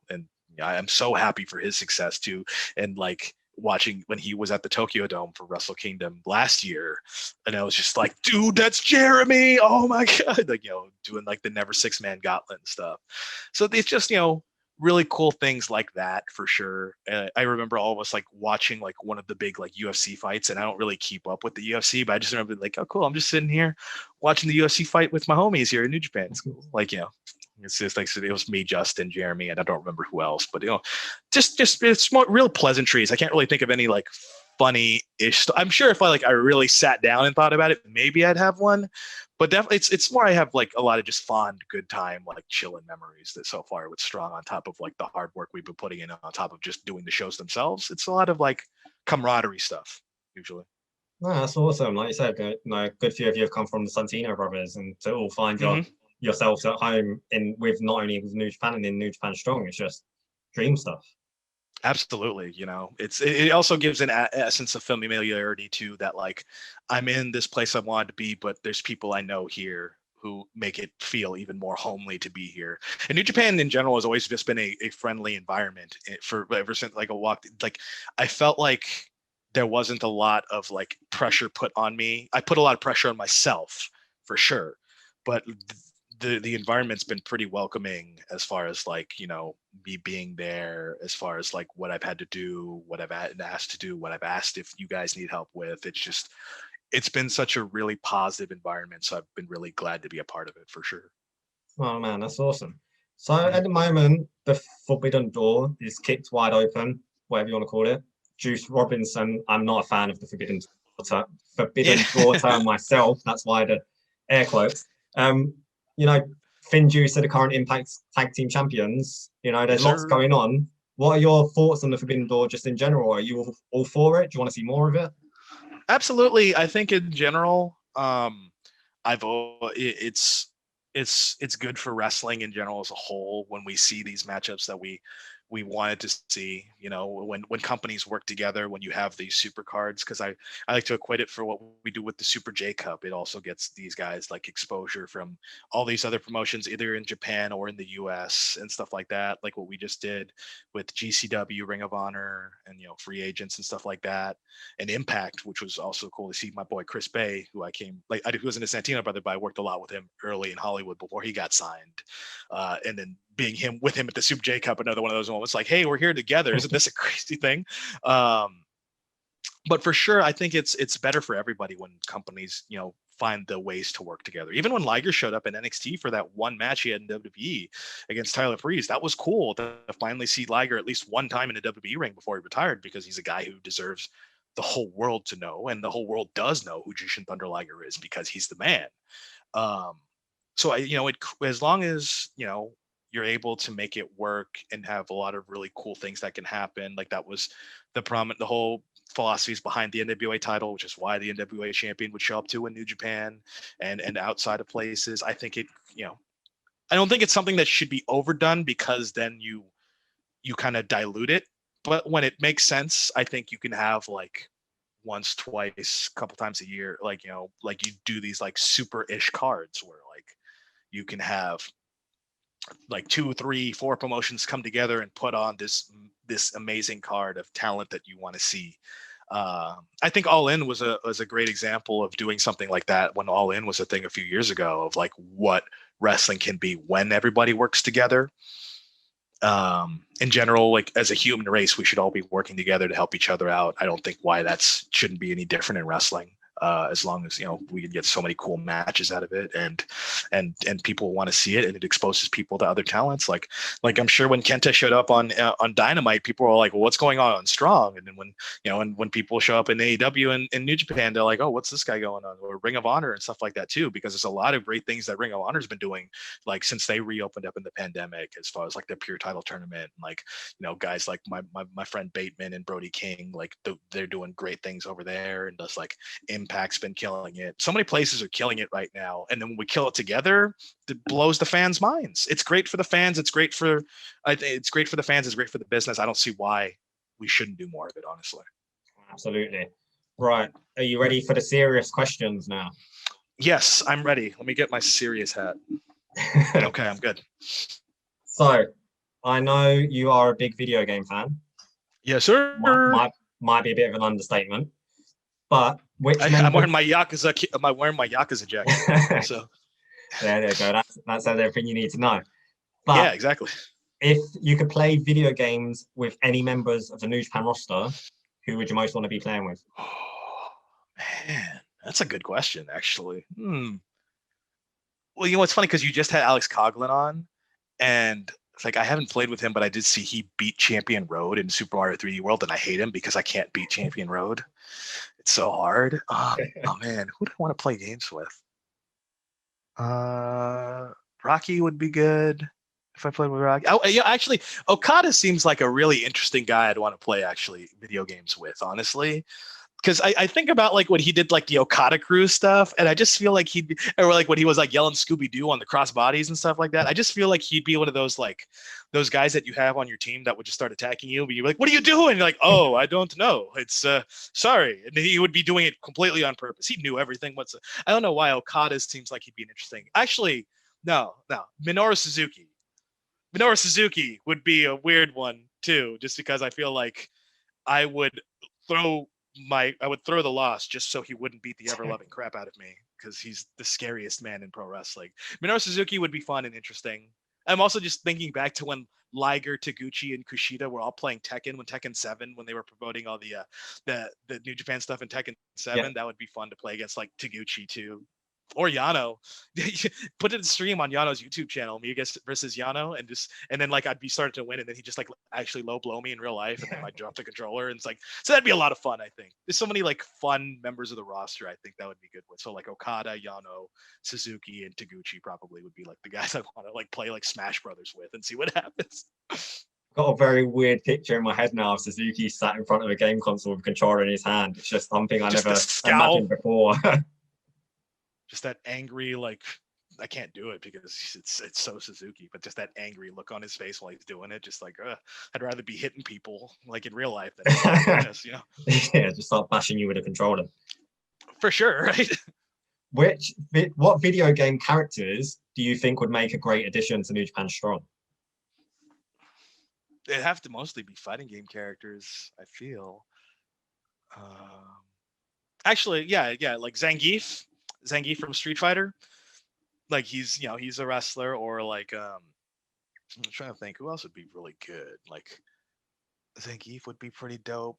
Speaker 2: I'm so happy for his success too. And like watching when he was at the Tokyo Dome for Wrestle Kingdom last year, and I was just like, dude, that's Jeremy. Oh my god, like, you know, doing like the Never Six Man Gauntlet and stuff. So it's just, you know, really cool things like that for sure. I remember all of us like watching like one of the big like UFC fights, and I don't really keep up with the UFC, but I just remember like, oh cool, I'm just sitting here watching the UFC fight with my homies here in New Japan. It's cool. Like, you know, it's just like, so it was me, Justin, Jeremy, and I don't remember who else, but you know, just it's more real pleasantries. I can't really think of any like funny-ish. I'm sure if I really sat down and thought about it, maybe I'd have one. But definitely, it's more I have like a lot of just fond, good time, like chilling memories that so far with Strong on top of like the hard work we've been putting in on top of just doing the shows themselves. It's a lot of like camaraderie stuff usually.
Speaker 1: No, that's awesome. Like you said, good few of you have come from the Santino brothers, and to all find yourselves at home with not only with New Japan and in New Japan Strong, it's just dream stuff.
Speaker 2: Absolutely, it also gives an essence of familiarity too, that like I'm in this place I wanted to be, but there's people I know here who make it feel even more homely to be here. And New Japan in general has always just been a friendly environment for ever since like I walked. Like I felt like there wasn't a lot of like pressure put on me. I put a lot of pressure on myself for sure, but the environment's been pretty welcoming as far as like me being there, as far as like what I've had to do, what I've asked to do, what I've asked if you guys need help with. It's been such a really positive environment, so I've been really glad to be a part of it for sure.
Speaker 1: Oh man, that's awesome. So at the moment, the forbidden door is kicked wide open, whatever you want to call it. Juice Robinson, I'm not a fan of the forbidden door term myself. That's why the air quotes. Finn Juice are the current Impact Tag Team Champions. There's lots going on. What are your thoughts on the forbidden door just in general? Are you all for it? Do you want to see more of it?
Speaker 2: Absolutely. I think in general, it's good for wrestling in general as a whole when we see these matchups that we wanted to see, when companies work together, when you have these super cards, because I like to equate it for what we do with the Super J Cup. It also gets these guys like exposure from all these other promotions, either in Japan or in the US and stuff like that, like what we just did with GCW, Ring of Honor, and free agents and stuff like that, and Impact, which was also cool to see my boy Chris Bay, who I wasn't a Santino brother, but I worked a lot with him early in Hollywood before he got signed, and then being with him at the Super J Cup, another one of those moments like, hey, we're here together. Isn't this a crazy thing? But for sure, I think it's better for everybody when companies, find the ways to work together. Even when Liger showed up in NXT for that one match he had in WWE against Tyler Breeze, that was cool to finally see Liger at least one time in a WWE ring before he retired, because he's a guy who deserves the whole world to know, and the whole world does know who Jushin Thunder Liger is because he's the man. So as long as you're able to make it work and have a lot of really cool things that can happen. Like that was the whole philosophies behind the NWA title, which is why the NWA champion would show up too in New Japan and outside of places. I think I don't think it's something that should be overdone, because then you kind of dilute it. But when it makes sense, I think you can have like once, twice, a couple times a year, like you do these like super-ish cards where like you can have like 2, 3, 4 promotions come together and put on this amazing card of talent that you want to see. I think All In was a great example of doing something like that when All In was a thing a few years ago, of like what wrestling can be when everybody works together. In general, like as a human race, we should all be working together to help each other out. I don't think why shouldn't be any different in wrestling. As long as we can get so many cool matches out of it, and people want to see it, and it exposes people to other talents. Like I'm sure when Kenta showed up on Dynamite, people were like, well, what's going on Strong? And then when people show up in AEW and New Japan, they're like, oh, what's this guy going on? Or Ring of Honor and stuff like that too, because there's a lot of great things that Ring of Honor's been doing, like since they reopened up in the pandemic, as far as like their pure title tournament, and like guys like my friend Bateman and Brody King, like they're doing great things over there, and just like Impact's been killing it. So many places are killing it right now, and then when we kill it together, it blows the fans' minds. It's great for the fans. It's great for the fans. It's great for the business. I don't see why we shouldn't do more of it, honestly.
Speaker 1: Absolutely. Right. Are you ready for the serious questions now?
Speaker 2: Yes, I'm ready. Let me get my serious hat. Okay, I'm good.
Speaker 1: So, I know you are a big video game fan.
Speaker 2: Yes, sir.
Speaker 1: Might be a bit of an understatement. But
Speaker 2: I'm wearing my Yakuza jacket. So
Speaker 1: there you go. That's everything you need to know. But
Speaker 2: yeah, exactly.
Speaker 1: If you could play video games with any members of the New Japan roster, who would you most want to be playing with?
Speaker 2: Oh, man, that's a good question, actually. Well, it's funny because you just had Alex Coughlin on, and It's like I haven't played with him, but I did see he beat Champion Road in Super Mario 3D World, and I hate him because I can't beat Champion Road. It's so hard. Oh man, who do I want to play games with? Rocky would be good if I played with Rocky. Oh, yeah, actually, Okada seems like a really interesting guy I'd want to play actually video games with, honestly. Because I think about like when he did like the Okada crew stuff, and I just feel like or like when he was like yelling Scooby Doo on the cross bodies and stuff like that. I just feel like he'd be one of those like those guys that you have on your team that would just start attacking you, but you're like, "What are you doing?" And you're like, "Oh, I don't know. It's sorry." And he would be doing it completely on purpose. He knew everything. I don't know why Okada seems like he'd be interesting. Actually, no. Minoru Suzuki. Minoru Suzuki would be a weird one too, just because I feel like I would throw the loss just so he wouldn't beat the ever-loving crap out of me, because he's the scariest man in pro wrestling. Minoru Suzuki would be fun and interesting. I'm also just thinking back to when Liger, Taguchi, and Kushida were all playing Tekken when Tekken 7, when they were promoting all the New Japan stuff in Tekken 7.
Speaker 1: Yeah.
Speaker 2: That would be fun to play against like Taguchi too. Or Yano. Put it in stream on Yano's YouTube channel, me versus Yano, and then like I'd be starting to win, and then he just like actually low blow me in real life, and then I drop the controller, and it's like, so that'd be a lot of fun. I think there's so many like fun members of the roster. I think that would be good with. So like Okada, Yano, Suzuki, and Taguchi probably would be like the guys I want to like play like Smash Brothers with and see what happens.
Speaker 1: Got a very weird picture in my head now of Suzuki sat in front of a game console with a controller in his hand. It's just something I never imagined before.
Speaker 2: Just that angry, like, I can't do it because it's so Suzuki, but just that angry look on his face while he's doing it, just like, I'd rather be hitting people like in real life than this, you know?
Speaker 1: Yeah, just start bashing you with a controller.
Speaker 2: For sure, right?
Speaker 1: What video game characters do you think would make a great addition to New Japan Strong?
Speaker 2: They'd have to mostly be fighting game characters, I feel. Actually, yeah, like Zangief from Street Fighter. Like he's a wrestler, or like I'm trying to think who else would be really good. Like Zangief would be pretty dope.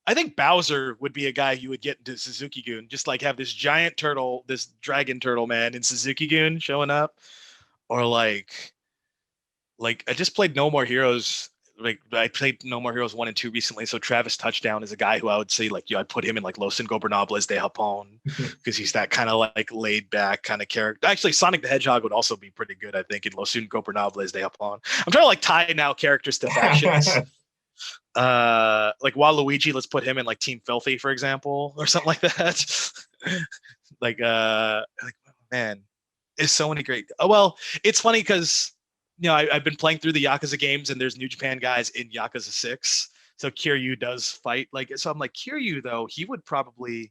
Speaker 2: I think Bowser would be a guy you would get into Suzuki-gun, just like have this giant turtle, this dragon turtle man in Suzuki-gun showing up, or like I just played No More Heroes. Like I played No More Heroes 1 and 2 recently, so Travis Touchdown is a guy who I would say like I'd put him in like Los Ingobernables de Japón, because he's that kind of like laid back kind of character. Actually, Sonic the Hedgehog would also be pretty good, I think, in Los Ingobernables de Japón. I'm trying to like tie now characters to factions. Like Waluigi, let's put him in like Team Filthy, for example, or something like that. like man, there's so many great. Oh well, it's funny because I've been playing through the Yakuza games, and there's New Japan guys in Yakuza 6. So Kiryu does fight so I'm like, Kiryu though, he would probably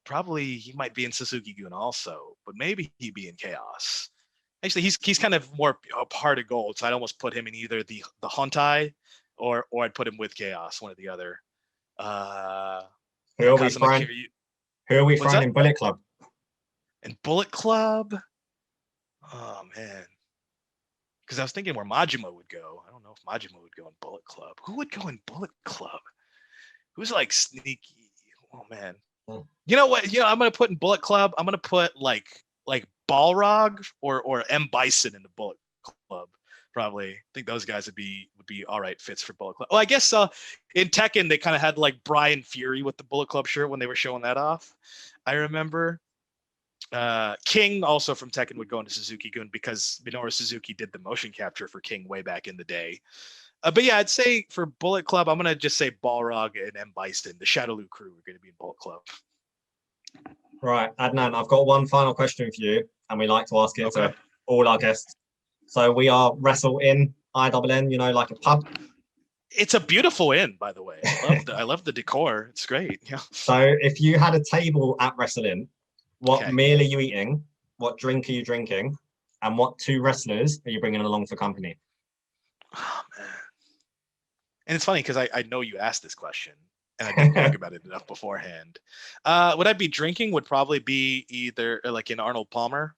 Speaker 2: he might be in Suzuki-gun also, but maybe he'd be in Chaos. Actually, he's kind of more a part of Gold, so I'd almost put him in either the Hontai or I'd put him with Chaos, one or the other.
Speaker 1: Who are we throwing in Bullet Club?
Speaker 2: In Bullet Club? Oh man. Because I was thinking where Majima would go. I don't know if Majima would go in Bullet Club. Who would go in Bullet Club? Who's like sneaky? Oh man. You know what? I'm gonna put in Bullet Club. I'm gonna put like Balrog or M Bison in the Bullet Club. Probably. I think those guys would be all right fits for Bullet Club. Well, I guess in Tekken they kind of had like Brian Fury with the Bullet Club shirt when they were showing that off. I remember. King also from Tekken would go into Suzuki-gun because Minoru Suzuki did the motion capture for King way back in the day. But yeah, I'd say for Bullet Club, I'm gonna just say Balrog and M Bison. The Shadowloo crew are gonna be in Bullet Club.
Speaker 1: Right, Adnan, I've got one final question for you, and we like to ask it to all our guests. So we are Wrestle Inn, IWN, like a pub.
Speaker 2: It's a beautiful inn, by the way. I love the decor. It's great. Yeah.
Speaker 1: So if you had a table at Wrestle Inn, what meal are you eating? What drink are you drinking? And what 2 wrestlers are you bringing along for company?
Speaker 2: Oh, man. And it's funny because I know you asked this question, and I didn't think about it enough beforehand. What I'd be drinking would probably be either like an Arnold Palmer.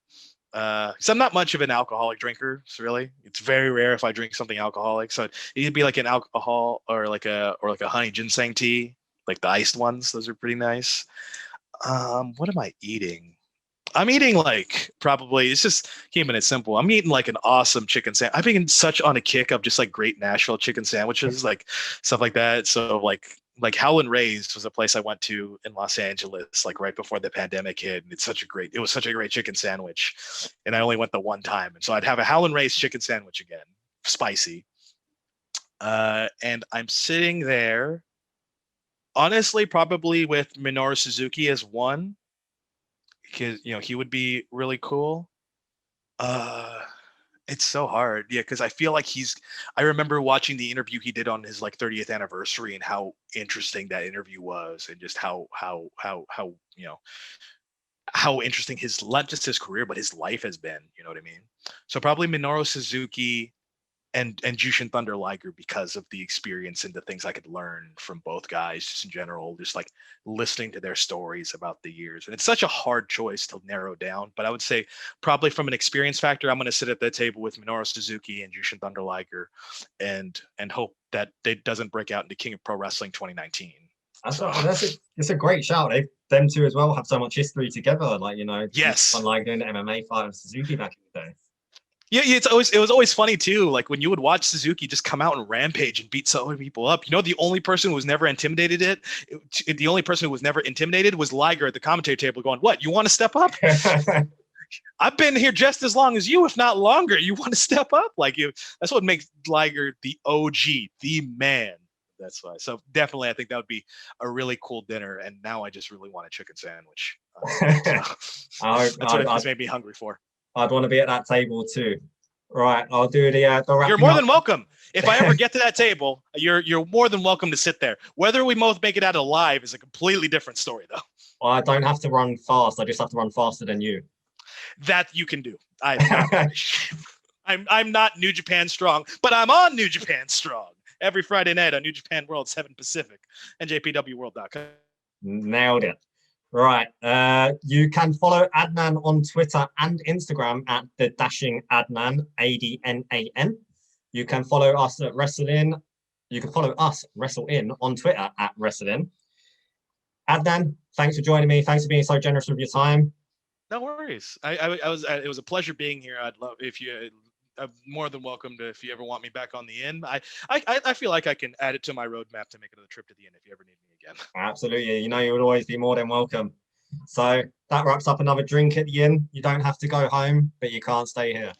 Speaker 2: So I'm not much of an alcoholic drinker, so really. It's very rare if I drink something alcoholic. So it'd be like an alcohol or like a honey ginseng tea, like the iced ones. Those are pretty nice. What am I eating? I'm eating like probably it's just keeping it simple. I'm eating like an awesome chicken sandwich. I've been such on a kick of just like great Nashville chicken sandwiches, like stuff like that. So like Howlin' Ray's was a place I went to in Los Angeles, like right before the pandemic hit. And it was such a great chicken sandwich. And I only went the one time. And so I'd have a Howlin' Ray's chicken sandwich again, spicy. And I'm sitting there, honestly, probably with Minoru Suzuki as one, because he would be really cool. Uh, it's so hard, yeah, because I feel like I remember watching the interview he did on his like 30th anniversary and how interesting that interview was, and just how interesting his not just his career but his life has been. You know what I mean? So probably Minoru Suzuki and Jushin Thunder Liger, because of the experience and the things I could learn from both guys just in general, just like listening to their stories about the years. And it's such a hard choice to narrow down, but I would say probably from an experience factor, I'm going to sit at the table with Minoru Suzuki and Jushin Thunder Liger and hope that it doesn't break out into King of Pro Wrestling 2019.
Speaker 1: It's a great shout. Them two as well have so much history together. Like,
Speaker 2: yes,
Speaker 1: unlike doing the MMA fight with Suzuki back in the day.
Speaker 2: Yeah, it was always funny too. Like when you would watch Suzuki just come out and rampage and beat so many people up. The only person who was never intimidated was Liger at the commentary table, going, "What? You want to step up? I've been here just as long as you, if not longer. You want to step up?" That's what makes Liger the OG, the man. That's why. So definitely, I think that would be a really cool dinner. And now I just really want a chicken sandwich. That's what it has made me hungry for.
Speaker 1: I'd want to be at that table too. Right, I'll do the
Speaker 2: You're more than welcome. If I ever get to that table, you're more than welcome to sit there. Whether we both make it out alive is a completely different story, though.
Speaker 1: I don't have to run fast. I just have to run faster than you.
Speaker 2: That you can do. I'm not New Japan Strong, but I'm on New Japan Strong every Friday night on New Japan World 7 Pacific, NJPWworld.com.
Speaker 1: Nailed it. Right. You can follow Adnan on Twitter and Instagram at the dashing Adnan, ADNAN. You can follow us at Wrestle Inn. You can follow us, Wrestle Inn, on Twitter at Wrestle Inn. Adnan, thanks for joining me. Thanks for being so generous with your time.
Speaker 2: No worries. It was a pleasure being here. I'd love if you. I'm more than welcome to, if you ever want me back on the Inn. I feel like I can add it to my roadmap to make another trip to the Inn if you ever need me again.
Speaker 1: Absolutely. You would always be more than welcome. So that wraps up another drink at the Inn. You don't have to go home, but you can't stay here.